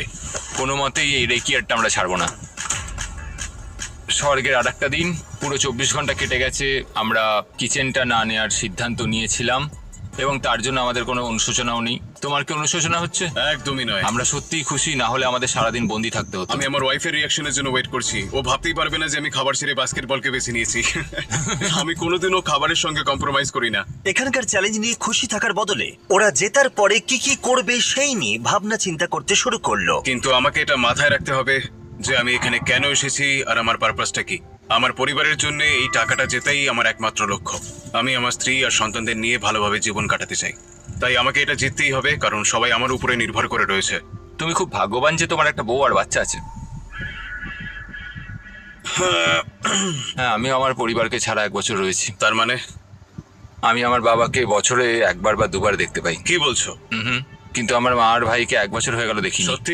ভাই। কোনো মতেই এই রেকিয়ারটা আমরা ছাড়বো না। স্বর্গের আর একটা দিন, পুরো 24 ঘন্টা কেটে গেছে। আমরা কিচেনটা না নেওয়ার সিদ্ধান্ত নিয়েছিলাম এবং তার জন্য আমাদের কোনো অনুশোচনাও নেই। তোমার কি অনুশোচনা হচ্ছে? একদমই নয়। আমরা সত্যিই খুশি, না হলে আমাদের সারাদিন বন্দি থাকতে হতো। আমি আমার ওয়াইফের রিয়াকশনের জন্য ওয়েট করছি। ও ভাবতেই পারবে না যে আমি খাবার ছেড়ে বাস্কেটবলকে বেছে নিয়েছি। আমি কোনোদিনও খাবারের সঙ্গে কম্প্রোমাইজ করি না। এখানকার চ্যালেঞ্জ নিয়ে খুশি থাকার বদলে ওরা জেতার পরে কি কি করবে সেই নিয়ে ভাবনা চিন্তা করতে শুরু করলো। কিন্তু আমাকে এটা মাথায় রাখতে হবে যে আমি এখানে কেন এসেছি আর আমার পারপাসটা কি। আমার পরিবারের জন্য এই টাকাটা জেতাই আমার একমাত্র লক্ষ্য। আমি আমার স্ত্রী আর সন্তানদের নিয়ে ভালোভাবে জীবন কাটাতে চাই। তাই আমাকে এটা জিততেই হবে, কারণ সবাই আমার উপরে নির্ভর করে রয়েছে। তুমি খুব ভাগ্যবান যে তোমার একটা বউ আর বাচ্চা আছে। হ্যাঁ, আমি আমার পরিবারকে ছাড়া 1 বছর রয়েছি। তার মানে আমি আমার বাবাকে বছরে 1বার বা 2বার দেখতে পাই। কি বলছো? কিন্তু আমার মা আর ভাইকে 1 বছর হয়ে গেল দেখিনি। সত্যি?